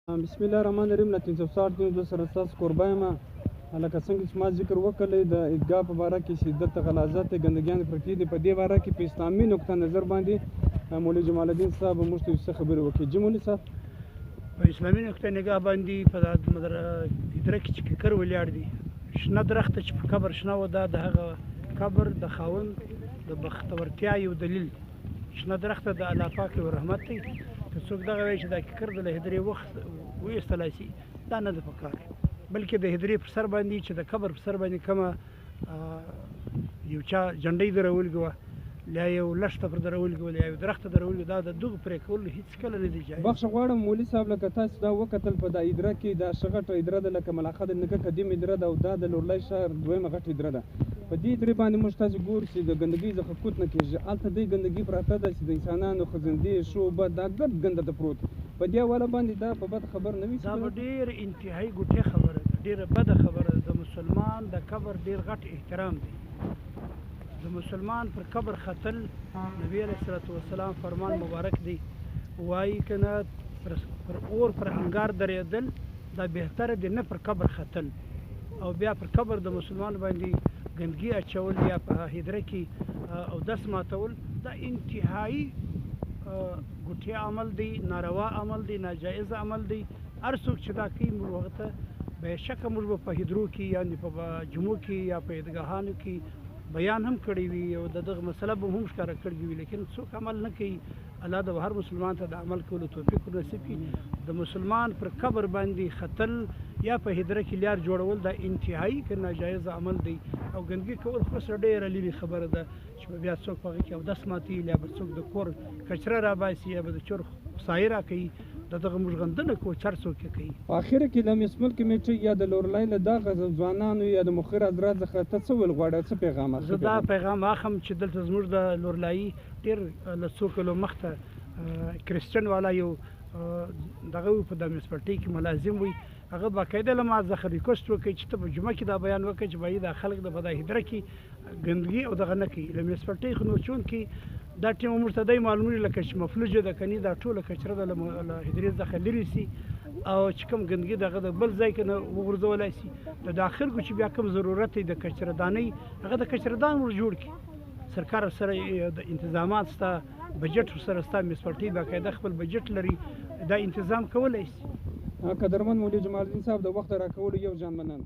بسم الله الرحمن الرحیم. له 360 دین سره ستاسو کوربه یم. لکه څنګه چې ما ذکر وکړی د عیدګاه په باره کې چې دلته غلاظت ګندګیان پرتې دي، په دې باره کې په اسلامي نقطه نظر باندې مولوي جمال الدین صاحب موږ ته څه خبرې وکړي. جی مولوي صاحب، په اسلامي نقطه نگاه باندې په اداره کې چې ککر ولاړ دي، شنه درخته چې په قبر شنه و، دا د هغه قبر د خاوند د بختورتیا یو دلیل. شنه درخته د الله پاک او رحمت دی. که څوک دغه وایي چې دا ککر د هدرې وخت وایستلی شي، دا نه ده په کار، بلکې د هدرې پر سر باندې چې د قبر پر سر باندې کومه یو چا جنډۍ درولګې وه، یا یو لښته پر درولګې وه، یا یو درخته درولګې، دا د دغو پرې کول هېڅکله نه دي جایز. بخښه غواړم مولوي صاحب، لکه تاسو دا وکتل په دا ادره کې دا ښه غټه ادره ده، لکه ملاقه د نګه قدیم ادره ده، او دا د لورلای ښار دویمه غټه ادره ده. په دې ادرې باندې موږ تاسو ګورو چې د ګندګۍ څخه کوت نه کېږي. هلته دې ګندګي پراته ده چې د انسانانو خزندې شوبه دا ګرد ګنده ده پروت. په دې حواله باندې دا په بد خبر نه وي. دا به ډېر انتهایي ګوټې خبره ده، ډېره بده خبره ده. د مسلمان د قبر ډېر غټ احترام دی. د مسلمان پر قبر ختل، نبی علیه الصلاة والسلام فرمان مبارک دی، وایي که نه پر اور پر انګار درېدل دا بهتره دی نه پر قبر ختل. او بیا پر قبر د مسلمان باندې ګندګي اچول یا په هدره کې اودس ماتول، دا انتهایي ګوټې عمل دی، ناروا عمل دی، ناجایز عمل دی. هر څوک چې دا کوي موږ هغه ته بېشکه موږ به په هدرو کې یعنې په جمعو کې یا په عیدګاهانو کې بیان هم کړی وي او د دغه مسله به هم ښکاره کړي وي، لیکن څوک عمل نه کوي. الله د هر مسلمان ته د عمل کولو توفیق ورنصیب کړي. د مسلمان پر قبر باندې ختل یا په هدره کې لیار جوړول دا انتهایي که ناجایز عمل دی. او ګندګي کول خو ډېره لرې خبره ده چې بیا څوک په هغې کې اودس ماتوي، یا به څوک د کور کچره راباسي، یا به د چور سایه راکوي. د دغه موږ غندنه کوو چې هر څوک یې کوي. په اخره کې د میسمل کمیټې یا د لورلای له دغه ځوانانو یا د مخیر حضرات څخه ته څه ویل غواړې؟ څه پیغام اخلې؟ زه دا پیغام اخلم چې دلته زموږ د لورلایي ډېر له څو کلو مخته کرسچن والا یو دغه په د میونسپلټۍ کې ملازم وي، هغه باقاعده له ما څخه ریکوست وکړي چې ته په جمعه کې دا بیان وکړي چې باید دا خلک د په دا هدره کې ګندګي او دغه نه کوي. له میونسپلټۍ خو نو چونکې دا ټیم موږ ته دی معلومېږي لکه چې مفلوجه ده، که نه دا ټوله کچره ده له هدرې څخه لرې سي، او چې کوم ګندګي دغه د بل ځای کې نه وغورځولی سي. د داخل کو چې بیا کوم ضرورت دی د کچره دانۍ، هغه د کچره دان ور جوړ کړي. سرکار سره د انتظامات ستا، بجټ سره ستا، میونسپلټۍ باقاعده خپل بجټ لري، دا انتظام کولی سي. قدرمن مولوي جمال الدین صاحب، د وخت راکولو یو ځان مننه.